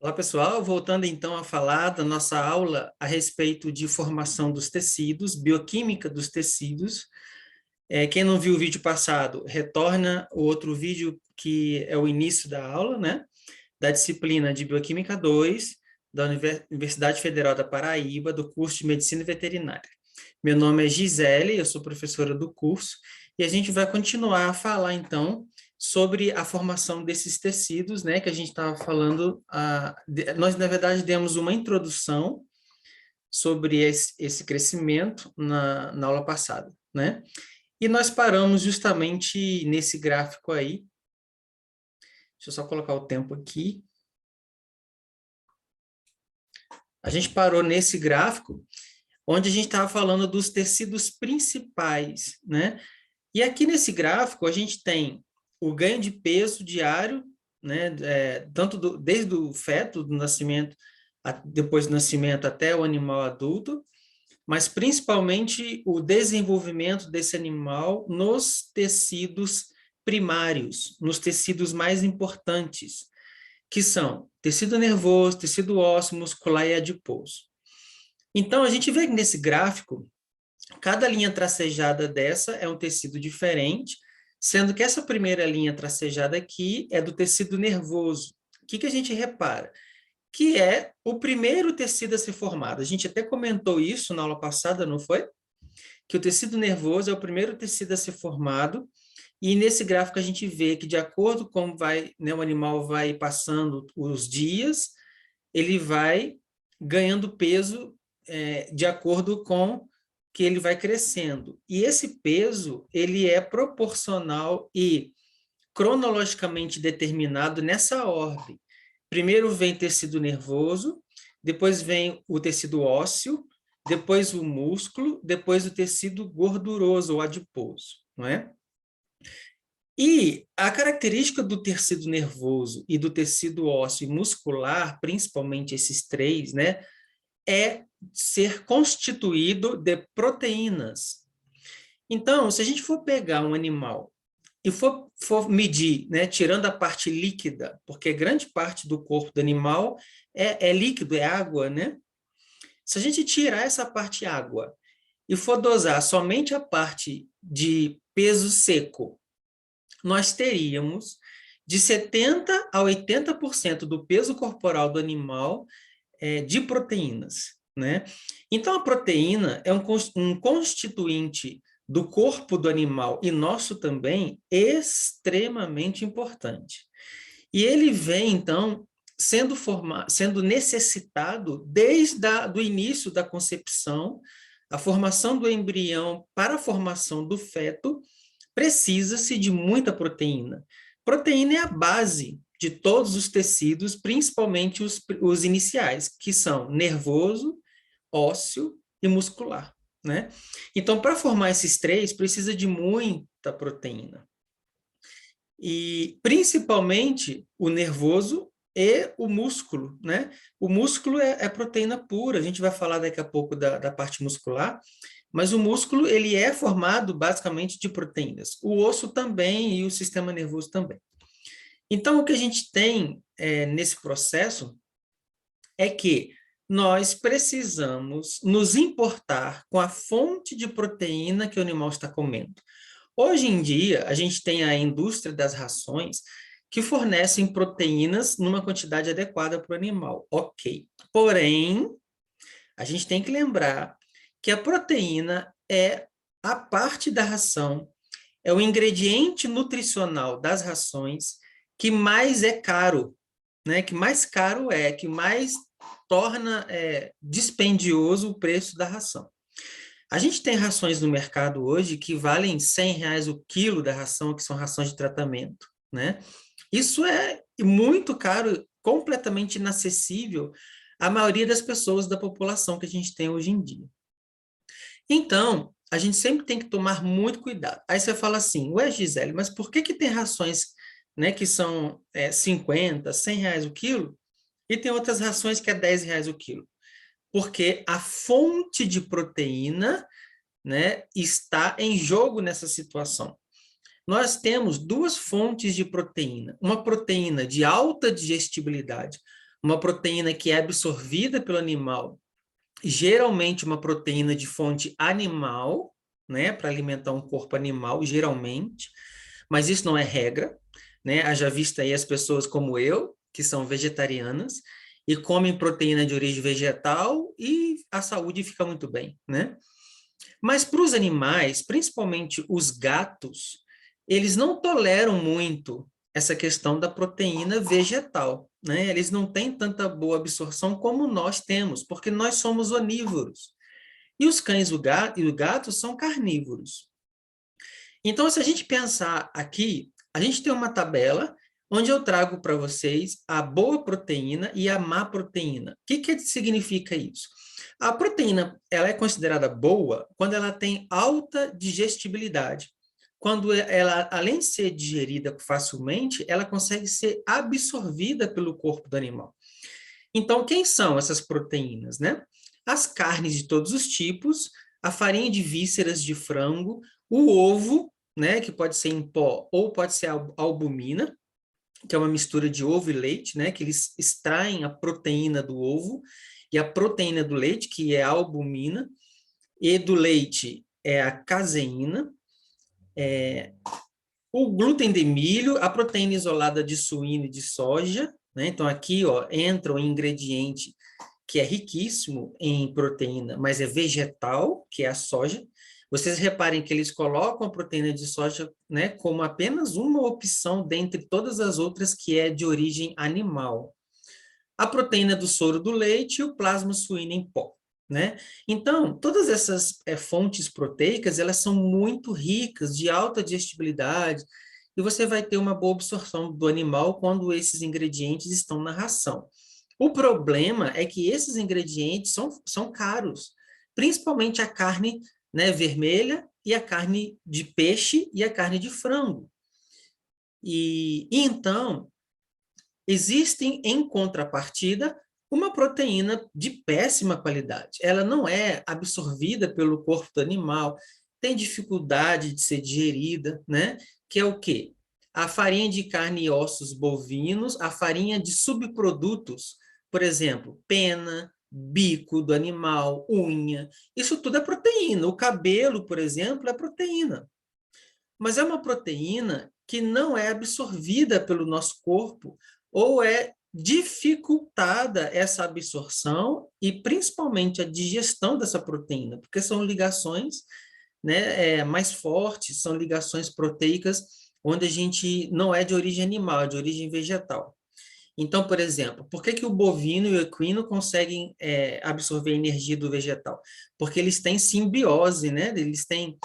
Olá, pessoal. Voltando então a falar da nossa aula a respeito de formação dos tecidos, bioquímica dos tecidos. Quem não viu o vídeo passado, retorna o outro vídeo que é o início da aula, né? Da disciplina de Bioquímica 2, da Universidade Federal da Paraíba, do curso de Medicina Veterinária. Meu nome é Gisele, eu sou professora do curso, e a gente vai continuar a falar, então, sobre a formação desses tecidos, né, que a gente estava falando. Nós, na verdade, demos uma introdução sobre esse crescimento na aula passada, né? E nós paramos justamente nesse gráfico aí. Deixa eu só colocar o tempo aqui. A gente parou nesse gráfico, onde a gente estava falando dos tecidos principais, né? E aqui nesse gráfico a gente tem o ganho de peso diário, né? Tanto desde o feto, do nascimento, depois do nascimento até o animal adulto, mas principalmente o desenvolvimento desse animal nos tecidos primários, nos tecidos mais importantes, que são tecido nervoso, tecido ósseo, muscular e adiposo. Então, a gente vê que nesse gráfico, cada linha tracejada dessa é um tecido diferente, sendo que essa primeira linha tracejada aqui é do tecido nervoso. O que a gente repara? Que é o primeiro tecido a ser formado. A gente até comentou isso na aula passada, não foi? Que o tecido nervoso é o primeiro tecido a ser formado, e nesse gráfico a gente vê que, de acordo com né, o animal vai passando os dias, ele vai ganhando peso de acordo com que ele vai crescendo. E esse peso, ele é proporcional e cronologicamente determinado nessa ordem. Primeiro vem tecido nervoso, depois vem o tecido ósseo, depois o músculo, depois o tecido gorduroso ou adiposo, não é? E a característica do tecido nervoso e do tecido ósseo e muscular, principalmente esses três, né, é ser constituído de proteínas. Então, se a gente for pegar um animal e for medir, né, tirando a parte líquida, porque grande parte do corpo do animal é líquido, é água, né? Se a gente tirar essa parte água e for dosar somente a parte de peso seco, nós teríamos de 70% a 80% do peso corporal do animal de proteínas, né? Então, a proteína é um constituinte do corpo do animal e nosso também extremamente importante. E ele vem, então, sendo necessitado desde o início da concepção, a formação do embrião para a formação do feto, precisa-se de muita proteína. Proteína é a base de todos os tecidos, principalmente os iniciais, que são nervoso, ósseo e muscular, né? Então, para formar esses três, precisa de muita proteína. E, principalmente, o nervoso e o músculo, né? O músculo é proteína pura, a gente vai falar daqui a pouco da parte muscular, mas o músculo, ele é formado basicamente de proteínas. O osso também e o sistema nervoso também. Então, o que a gente tem nesse processo é que nós precisamos nos importar com a fonte de proteína que o animal está comendo. Hoje em dia, a gente tem a indústria das rações que fornecem proteínas numa quantidade adequada para o animal. Ok. Porém, a gente tem que lembrar que a proteína é a parte da ração, é o ingrediente nutricional das rações que mais é caro, né? Que mais caro que mais torna dispendioso o preço da ração. A gente tem rações no mercado hoje que valem R$ 100 o quilo da ração, que são rações de tratamento, né? Isso é muito caro, completamente inacessível à maioria das pessoas da população que a gente tem hoje em dia. Então, a gente sempre tem que tomar muito cuidado. Aí você fala assim, ué, Gisele, mas por que tem rações, né, que são 50, R$ 100 o quilo, e tem outras rações que é R$ 10 o quilo? Porque a fonte de proteína, né, está em jogo nessa situação. Nós temos duas fontes de proteína. Uma proteína de alta digestibilidade, uma proteína que é absorvida pelo animal, geralmente uma proteína de fonte animal, né, para alimentar um corpo animal, geralmente, mas isso não é regra, né? Haja vista aí as pessoas como eu, que são vegetarianas, e comem proteína de origem vegetal e a saúde fica muito bem, né? Mas para os animais, principalmente os gatos, eles não toleram muito essa questão da proteína vegetal, né? Eles não têm tanta boa absorção como nós temos, porque nós somos onívoros. E os cães e o gato são carnívoros. Então, se a gente pensar aqui, a gente tem uma tabela onde eu trago para vocês a boa proteína e a má proteína. O que significa isso? A proteína, ela é considerada boa quando ela tem alta digestibilidade. Quando ela, além de ser digerida facilmente, ela consegue ser absorvida pelo corpo do animal. Então, quem são essas proteínas, né? As carnes de todos os tipos, a farinha de vísceras de frango, o ovo, né, que pode ser em pó ou pode ser albumina, que é uma mistura de ovo e leite, né, que eles extraem a proteína do ovo e a proteína do leite, que é a albumina, e do leite é a caseína, o glúten de milho, a proteína isolada de suíno e de soja, né? Então aqui, ó, entra um ingrediente que é riquíssimo em proteína, mas é vegetal, que é a soja. Vocês reparem que eles colocam a proteína de soja, né, como apenas uma opção dentre todas as outras que é de origem animal. A proteína do soro do leite e o plasma suíno em pó, né? Então, todas essas fontes proteicas, elas são muito ricas, de alta digestibilidade, e você vai ter uma boa absorção do animal quando esses ingredientes estão na ração. O problema é que esses ingredientes são caros, principalmente a carne, né, vermelha e a carne de peixe e a carne de frango. E então, existem, em contrapartida, uma proteína de péssima qualidade. Ela não é absorvida pelo corpo do animal, tem dificuldade de ser digerida, né? Que é o quê? A farinha de carne e ossos bovinos, a farinha de subprodutos, por exemplo, pena, bico do animal, unha, isso tudo é proteína. O cabelo, por exemplo, é proteína. Mas é uma proteína que não é absorvida pelo nosso corpo ou é dificultada essa absorção e principalmente a digestão dessa proteína, porque são ligações, né, mais fortes, são ligações proteicas onde a gente não é de origem animal, é de origem vegetal. Então, por exemplo, por que que o bovino e o equino conseguem absorver a energia do vegetal? Porque eles têm simbiose, né? Eles têm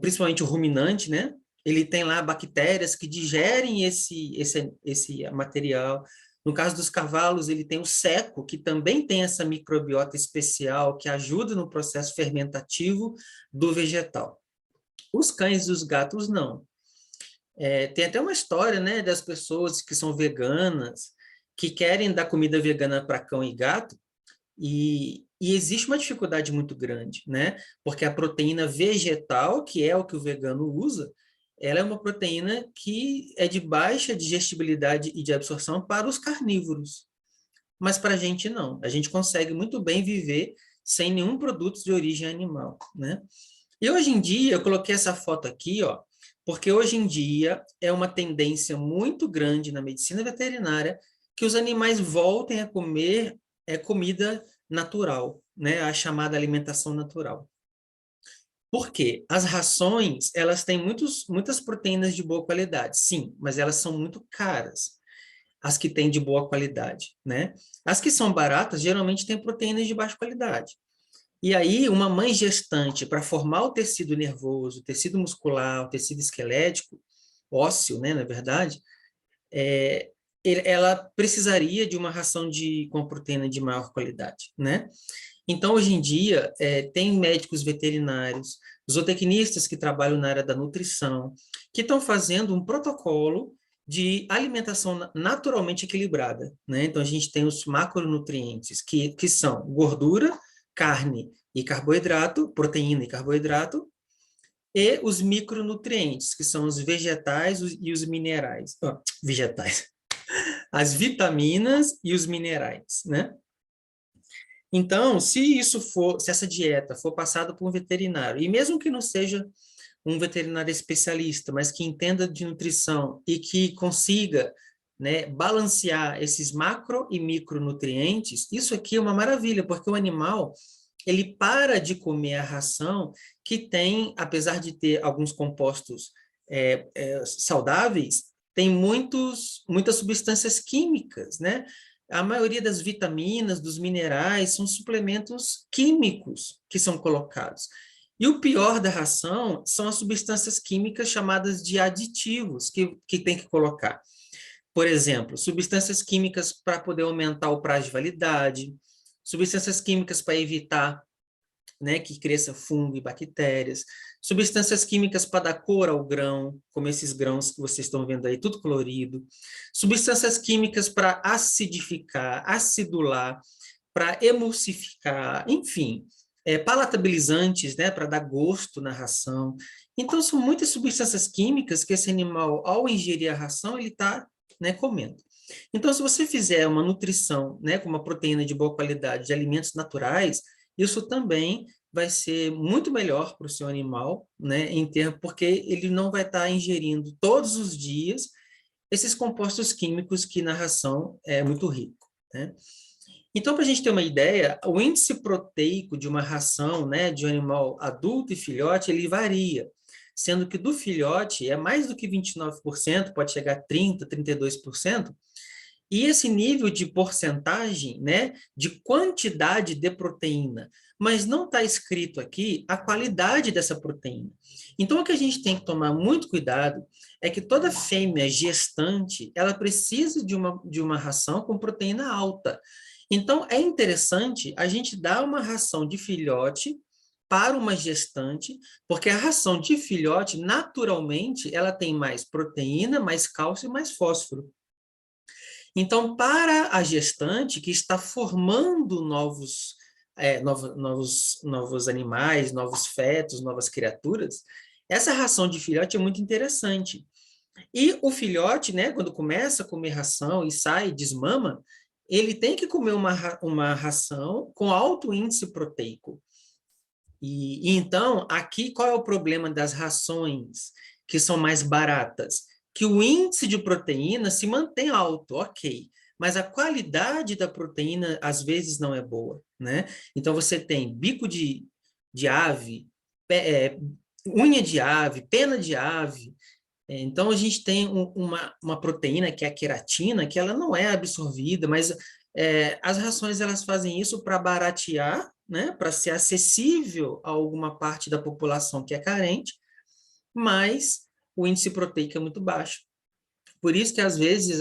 principalmente o ruminante, né? Ele tem lá bactérias que digerem esse material. No caso dos cavalos, ele tem o seco, que também tem essa microbiota especial que ajuda no processo fermentativo do vegetal. Os cães e os gatos não. Tem até uma história, né, das pessoas que são veganas, que querem dar comida vegana para cão e gato, e existe uma dificuldade muito grande, né? Porque a proteína vegetal, que é o que o vegano usa, ela é uma proteína que é de baixa digestibilidade e de absorção para os carnívoros. Mas para a gente não. A gente consegue muito bem viver sem nenhum produto de origem animal, né? E hoje em dia, eu coloquei essa foto aqui, ó, porque hoje em dia é uma tendência muito grande na medicina veterinária que os animais voltem a comer comida natural, né? A chamada alimentação natural. Por quê? As rações, elas têm muitas proteínas de boa qualidade, sim, mas elas são muito caras, as que têm de boa qualidade, né? As que são baratas, geralmente têm proteínas de baixa qualidade. E aí, uma mãe gestante, para formar o tecido nervoso, o tecido muscular, o tecido esquelético, ósseo, né, na verdade, ela precisaria de uma ração com proteína de maior qualidade, né? Então, hoje em dia, tem médicos veterinários, zootecnistas que trabalham na área da nutrição, que estão fazendo um protocolo de alimentação naturalmente equilibrada, né? Então, a gente tem os macronutrientes, que são gordura, carne e carboidrato, proteína e carboidrato, e os micronutrientes, que são os vegetais e os minerais. Oh, vegetais. as vitaminas e os minerais, né? Então, se essa dieta for passada por um veterinário, e mesmo que não seja um veterinário especialista, mas que entenda de nutrição e que consiga, né, balancear esses macro e micronutrientes, isso aqui é uma maravilha, porque o animal, ele para de comer a ração que tem, apesar de ter alguns compostos saudáveis, tem muitas substâncias químicas, né? A maioria das vitaminas, dos minerais, são suplementos químicos que são colocados. E o pior da ração são as substâncias químicas chamadas de aditivos que tem que colocar. Por exemplo, substâncias químicas para poder aumentar o prazo de validade, substâncias químicas para evitar, né, que cresça fungo e bactérias, substâncias químicas para dar cor ao grão, como esses grãos que vocês estão vendo aí, tudo colorido, substâncias químicas para acidificar, acidular, para emulsificar, enfim, palatabilizantes, né, para dar gosto na ração. Então, são muitas substâncias químicas que esse animal, ao ingerir a ração, ele está, né, comendo. Então, se você fizer uma nutrição, né, com uma proteína de boa qualidade, de alimentos naturais, isso também vai ser muito melhor para o seu animal, né, em termos, porque ele não vai estar ingerindo todos os dias esses compostos químicos que na ração é muito rico, né? Então, para a gente ter uma ideia, o índice proteico de uma ração, né, de um animal adulto e filhote, ele varia, sendo que do filhote é mais do que 29%, pode chegar a 30%, 32%, e esse nível de porcentagem, né, de quantidade de proteína, mas não está escrito aqui a qualidade dessa proteína. Então, o que a gente tem que tomar muito cuidado é que toda fêmea gestante, ela precisa de uma ração com proteína alta. Então, é interessante a gente dar uma ração de filhote para uma gestante, porque a ração de filhote, naturalmente, ela tem mais proteína, mais cálcio e mais fósforo. Então, para a gestante que está formando novos animais, novos fetos, novas criaturas, essa ração de filhote é muito interessante. E o filhote, né, quando começa a comer ração e sai, desmama, ele tem que comer uma ração com alto índice proteico. E então, aqui, qual é o problema das rações que são mais baratas? Que o índice de proteína se mantém alto, ok, mas a qualidade da proteína às vezes não é boa, né? Então você tem bico de ave, unha de ave, pena de ave. Então a gente tem uma proteína que é a queratina, que ela não é absorvida, mas as rações elas fazem isso para baratear, né? Para ser acessível a alguma parte da população que é carente, mas o índice proteico é muito baixo. Por isso que, às vezes,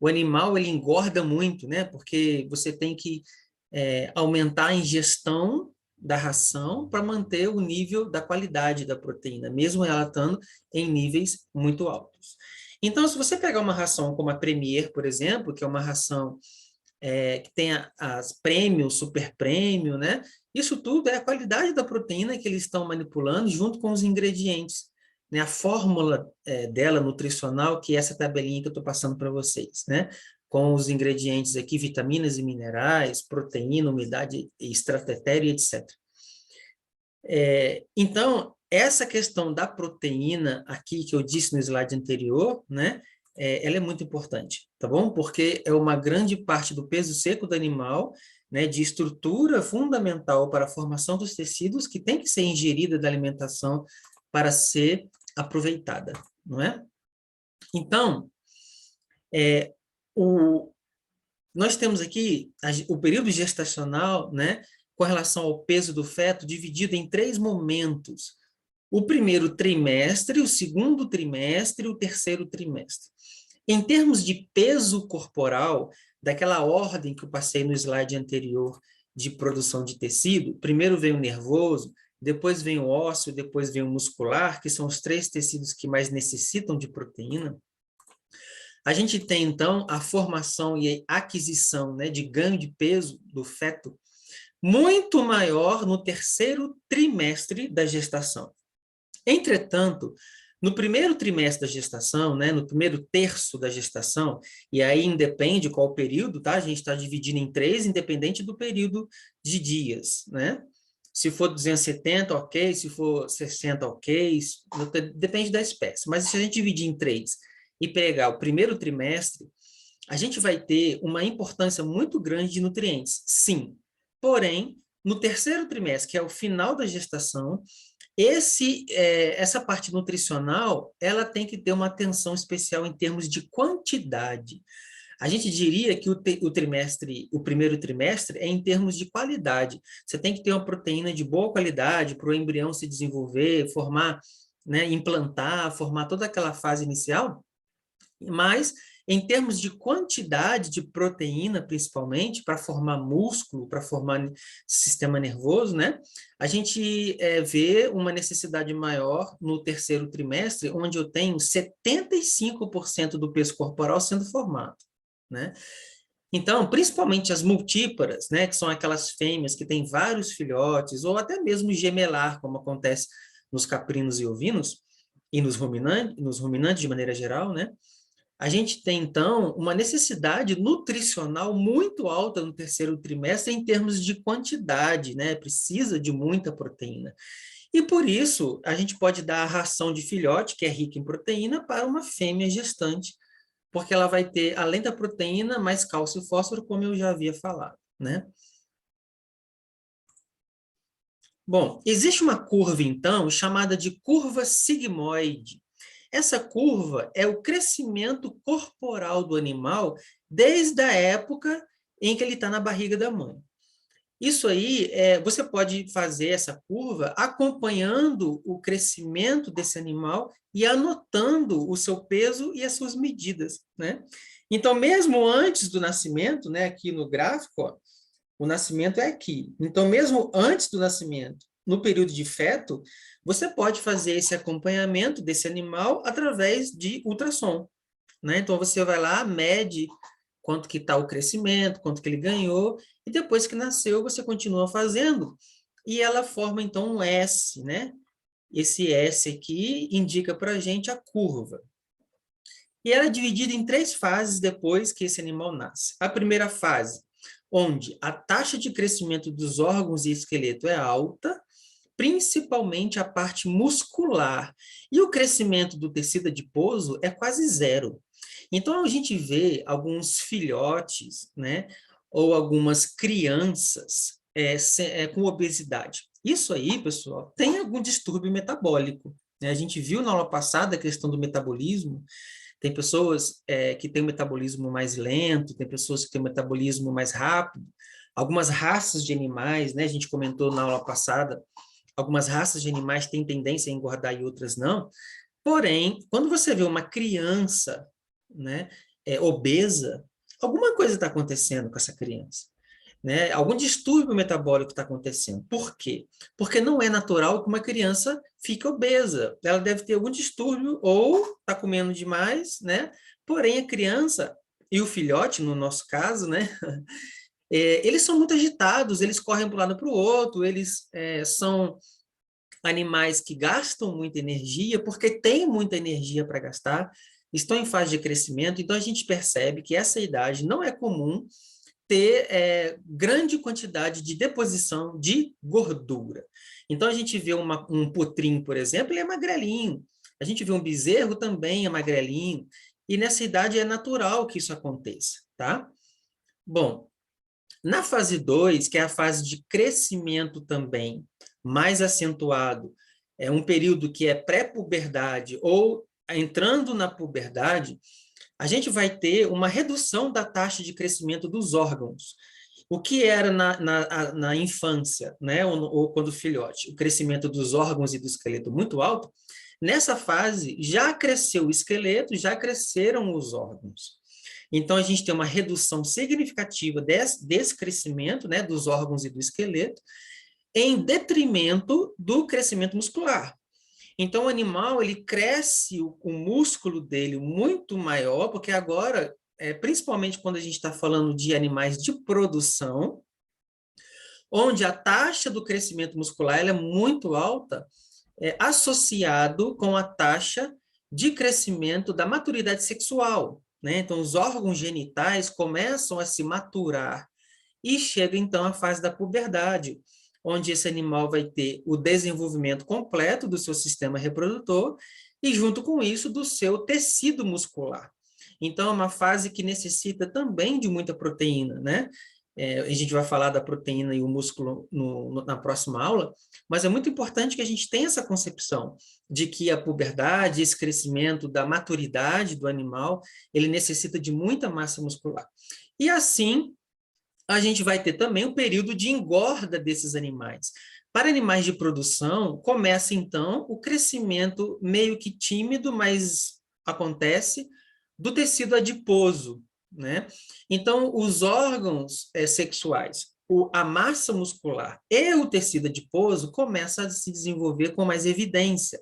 o animal ele engorda muito, né? Porque você tem que aumentar a ingestão da ração para manter o nível da qualidade da proteína, mesmo ela estando em níveis muito altos. Então, se você pegar uma ração como a Premier, por exemplo, que é uma ração que tem as prêmio, super prêmio, né? Isso tudo é a qualidade da proteína que eles estão manipulando junto com os ingredientes, né? A fórmula dela nutricional, que é essa tabelinha que eu estou passando para vocês, né? Com os ingredientes aqui, vitaminas e minerais, proteína, umidade extratetéria, etc. Então, essa questão da proteína aqui que eu disse no slide anterior, né? Ela é muito importante, tá bom? Porque é uma grande parte do peso seco do animal, né, de estrutura fundamental para a formação dos tecidos que tem que ser ingerida da alimentação para ser aproveitada, não é? Então, nós temos aqui o período gestacional, né, com relação ao peso do feto, dividido em 3 momentos. O primeiro trimestre, o segundo trimestre e o terceiro trimestre. Em termos de peso corporal, daquela ordem que eu passei no slide anterior de produção de tecido, primeiro vem o nervoso, depois vem o ósseo, depois vem o muscular, que são os 3 tecidos que mais necessitam de proteína. A gente tem, então, a formação e a aquisição, né, de ganho de peso do feto muito maior no terceiro trimestre da gestação. Entretanto, No primeiro trimestre da gestação, né, no primeiro terço da gestação, e aí independe qual o período, tá? A gente está dividindo em três, independente do período de dias, né? Se for 270, ok. Se for 60, ok. Depende da espécie. Mas se a gente dividir em três e pegar o primeiro trimestre, a gente vai ter uma importância muito grande de nutrientes, sim. Porém, no terceiro trimestre, que é o final da gestação, essa parte nutricional, ela tem que ter uma atenção especial em termos de quantidade. A gente diria que o primeiro trimestre é em termos de qualidade. Você tem que ter uma proteína de boa qualidade para o embrião se desenvolver, formar, né, implantar, formar toda aquela fase inicial, mas em termos de quantidade de proteína, principalmente, para formar músculo, para formar sistema nervoso, né? A gente vê uma necessidade maior no terceiro trimestre, onde eu tenho 75% do peso corporal sendo formado, né? Então, principalmente as multíparas, né, que são aquelas fêmeas que têm vários filhotes, ou até mesmo gemelar, como acontece nos caprinos e ovinos, e nos ruminantes de maneira geral, né? A gente tem, então, uma necessidade nutricional muito alta no terceiro trimestre em termos de quantidade, né? Precisa de muita proteína. E por isso, a gente pode dar a ração de filhote, que é rica em proteína, para uma fêmea gestante, porque ela vai ter, além da proteína, mais cálcio e fósforo, como eu já havia falado, né? Bom, existe uma curva, então, chamada de curva sigmoide. Essa curva é o crescimento corporal do animal desde a época em que ele está na barriga da mãe. Isso aí, você pode fazer essa curva acompanhando o crescimento desse animal e anotando o seu peso e as suas medidas, né? Então, mesmo antes do nascimento, né, aqui no gráfico, ó, o nascimento é aqui. Então, mesmo antes do nascimento, no período de feto, você pode fazer esse acompanhamento desse animal através de ultrassom, né? Então, você vai lá, mede quanto que está o crescimento, quanto que ele ganhou, e depois que nasceu, você continua fazendo, e ela forma, então, um S, né? Esse S aqui indica para a gente a curva. E ela é dividida em três fases depois que esse animal nasce. A primeira fase, onde a taxa de crescimento dos órgãos e esqueleto é alta, principalmente a parte muscular. E o crescimento do tecido adiposo é quase zero. Então, a gente vê alguns filhotes, né, ou algumas crianças com obesidade. Isso aí, pessoal, tem algum distúrbio metabólico, né? A gente viu na aula passada a questão do metabolismo. Tem pessoas que têm um metabolismo mais lento, tem pessoas que têm um metabolismo mais rápido. Algumas raças de animais, né? A gente comentou na aula passada, algumas raças de animais têm tendência a engordar e outras não. Porém, quando você vê uma criança, né, obesa, alguma coisa está acontecendo com essa criança, né? Algum distúrbio metabólico está acontecendo. Por quê? Porque não é natural que uma criança fique obesa. Ela deve ter algum distúrbio ou está comendo demais, né? Porém, a criança e o filhote, no nosso caso, né? Eles são muito agitados, eles correm para um lado para o outro, eles são animais que gastam muita energia, porque têm muita energia para gastar, estão em fase de crescimento, então a gente percebe que essa idade não é comum ter grande quantidade de deposição de gordura. Então, a gente vê um potrinho, por exemplo, ele é magrelinho. A gente vê um bezerro também é magrelinho. E nessa idade é natural que isso aconteça, tá? Bom, na fase 2, que é a fase de crescimento também, mais acentuado, é um período que é pré-puberdade ou entrando na puberdade, a gente vai ter uma redução da taxa de crescimento dos órgãos. O que era na infância, né, ou quando filhote, o crescimento dos órgãos e do esqueleto muito alto, nessa fase já cresceu o esqueleto, já cresceram os órgãos. Então, a gente tem uma redução significativa desse crescimento, né, dos órgãos e do esqueleto, em detrimento do crescimento muscular. Então, o animal, ele cresce o músculo dele muito maior, porque agora, principalmente quando a gente está falando de animais de produção, onde a taxa do crescimento muscular ela é muito alta, associado com a taxa de crescimento da maturidade sexual, né? Então, os órgãos genitais começam a se maturar e chega, então, à fase da puberdade, onde esse animal vai ter o desenvolvimento completo do seu sistema reprodutor e, junto com isso, do seu tecido muscular. Então, é uma fase que necessita também de muita proteína, né? A gente vai falar da proteína e o músculo na próxima aula, mas é muito importante que a gente tenha essa concepção de que a puberdade, esse crescimento da maturidade do animal, ele necessita de muita massa muscular. E assim, a gente vai ter também o período de engorda desses animais. Para animais de produção, começa então o crescimento meio que tímido, mas acontece, do tecido adiposo, né? Então, os órgãos sexuais, a massa muscular e o tecido adiposo começam a se desenvolver com mais evidência.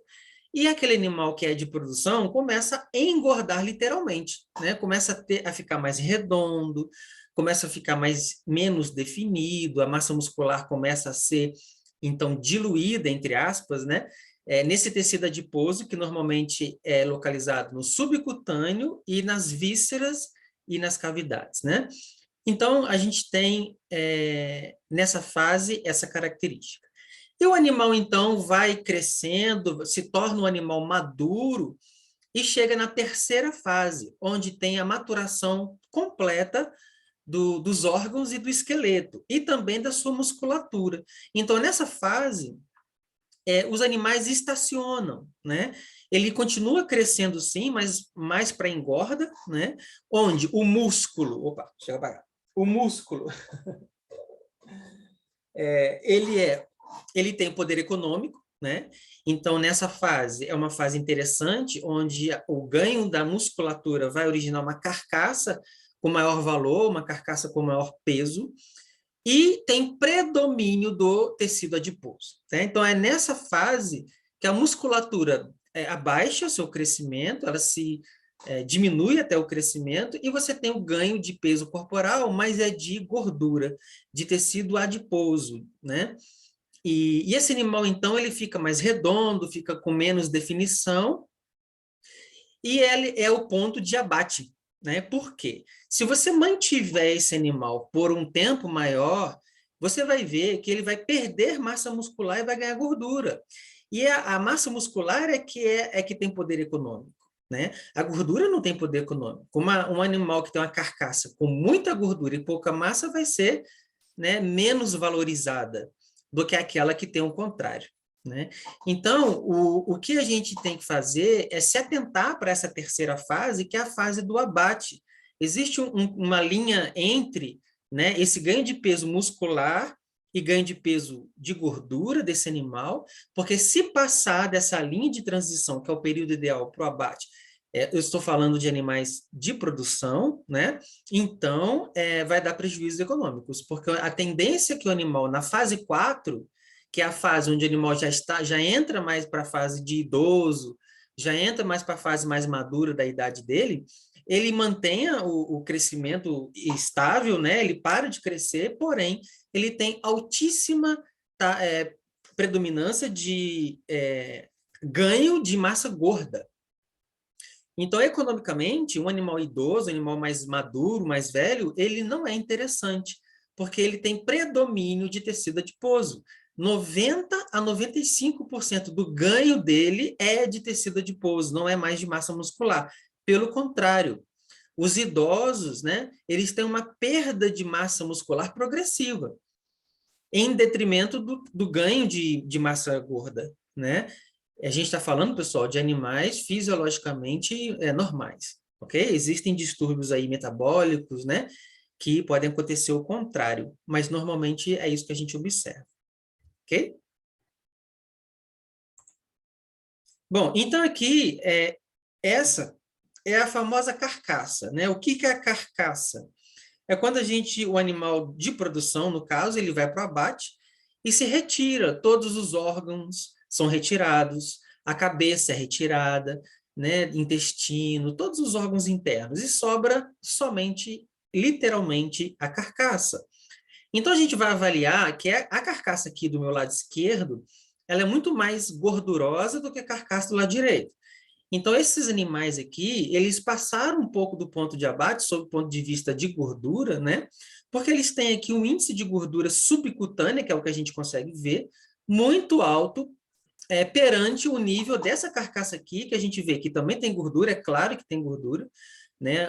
E aquele animal que é de produção começa a engordar literalmente, né? Começa a ficar mais redondo, começa a ficar menos definido, a massa muscular começa a ser, então, diluída, entre aspas, né? Nesse tecido adiposo, que normalmente é localizado no subcutâneo e nas vísceras e nas cavidades, né? Então, a gente tem, nessa fase, essa característica. E o animal, então, vai crescendo, se torna um animal maduro e chega na terceira fase, onde tem a maturação completa dos órgãos e do esqueleto, e também da sua musculatura. Então, nessa fase, os animais estacionam, né? Ele continua crescendo sim, mas mais para engorda, né? Onde o músculo, chega para cá. O músculo, ele tem poder econômico, né? Então, nessa fase, é uma fase interessante, onde o ganho da musculatura vai originar uma carcaça com maior valor, uma carcaça com maior peso, e tem predomínio do tecido adiposo, né? Então, é nessa fase que a musculatura abaixa o seu crescimento, ela se diminui até o crescimento, e você tem o ganho de peso corporal, mas é de gordura, de tecido adiposo, né? E esse animal, então, ele fica mais redondo, fica com menos definição, e ele é o ponto de abate, né? Por quê? Se você mantiver esse animal por um tempo maior, você vai ver que ele vai perder massa muscular e vai ganhar gordura. E a massa muscular é que tem poder econômico, né? A gordura não tem poder econômico. Um animal que tem uma carcaça com muita gordura e pouca massa vai ser, né, menos valorizada do que aquela que tem o contrário, né? Então, o que a gente tem que fazer é se atentar para essa terceira fase, que é a fase do abate. Existe uma linha entre, né, esse ganho de peso muscular e ganho de peso de gordura desse animal, porque se passar dessa linha de transição, que é o período ideal para o abate, eu estou falando de animais de produção, né? Então, vai dar prejuízos econômicos, porque a tendência é que o animal, na fase 4, que é a fase onde o animal já entra mais para a fase de idoso, já entra mais para a fase mais madura da idade dele, ele mantenha o crescimento estável, né? Ele para de crescer, porém, ele tem altíssima predominância de ganho de massa gorda. Então, economicamente, um animal idoso, um animal mais maduro, mais velho, ele não é interessante, porque ele tem predomínio de tecido adiposo. 90 a 95% do ganho dele é de tecido adiposo, não é mais de massa muscular. Pelo contrário, os idosos, né, eles têm uma perda de massa muscular progressiva, em detrimento do ganho de massa gorda, né? A gente está falando, pessoal, de animais fisiologicamente normais, ok? Existem distúrbios aí metabólicos, né, que podem acontecer o contrário, mas normalmente é isso que a gente observa, ok? Bom, então aqui, essa é a famosa carcaça, né? O que é a carcaça? É quando o animal de produção, no caso, ele vai para o abate e se retira, todos os órgãos são retirados, a cabeça é retirada, né, intestino, todos os órgãos internos, e sobra somente, literalmente, a carcaça. Então, a gente vai avaliar que a carcaça aqui do meu lado esquerdo ela é muito mais gordurosa do que a carcaça do lado direito. Então, esses animais aqui, eles passaram um pouco do ponto de abate, sob o ponto de vista de gordura, né? Porque eles têm aqui um índice de gordura subcutânea, que é o que a gente consegue ver, muito alto, perante o nível dessa carcaça aqui, que a gente vê que também tem gordura, é claro que tem gordura, né?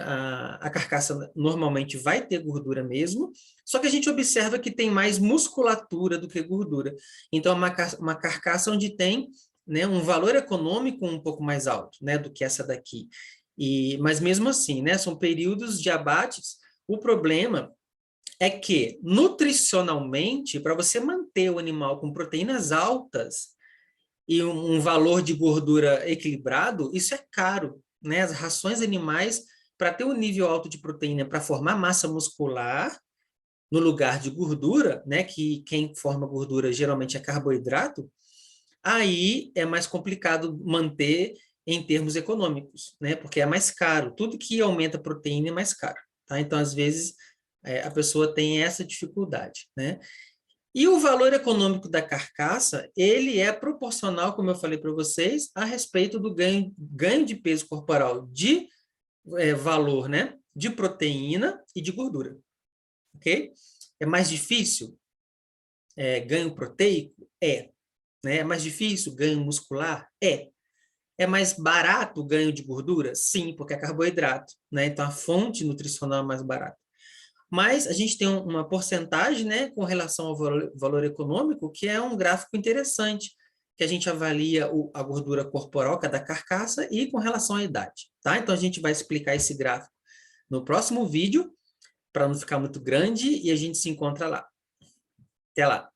A carcaça normalmente vai ter gordura mesmo, só que a gente observa que tem mais musculatura do que gordura. Então, é uma carcaça onde tem, né, um valor econômico um pouco mais alto, né, do que essa daqui. Mas mesmo assim, né, são períodos de abates. O problema é que, nutricionalmente, para você manter o animal com proteínas altas e um valor de gordura equilibrado, isso é caro, né? As rações animais, para ter um nível alto de proteína, para formar massa muscular, no lugar de gordura, né? Que quem forma gordura geralmente é carboidrato, aí é mais complicado manter em termos econômicos, né? Porque é mais caro. Tudo que aumenta a proteína é mais caro, tá? Então, às vezes, a pessoa tem essa dificuldade, né? E o valor econômico da carcaça, ele é proporcional, como eu falei para vocês, a respeito do ganho de peso corporal de valor, né? De proteína e de gordura, ok? É mais difícil ganho proteico? Né? É mais difícil ganho muscular? É mais barato o ganho de gordura? Sim, porque é carboidrato, né? Então a fonte nutricional é mais barata. Mas a gente tem uma porcentagem, né, com relação ao valor econômico, que é um gráfico interessante, que a gente avalia a gordura corporal, cada carcaça, e com relação à idade, tá? Então a gente vai explicar esse gráfico no próximo vídeo, para não ficar muito grande, e a gente se encontra lá. Até lá!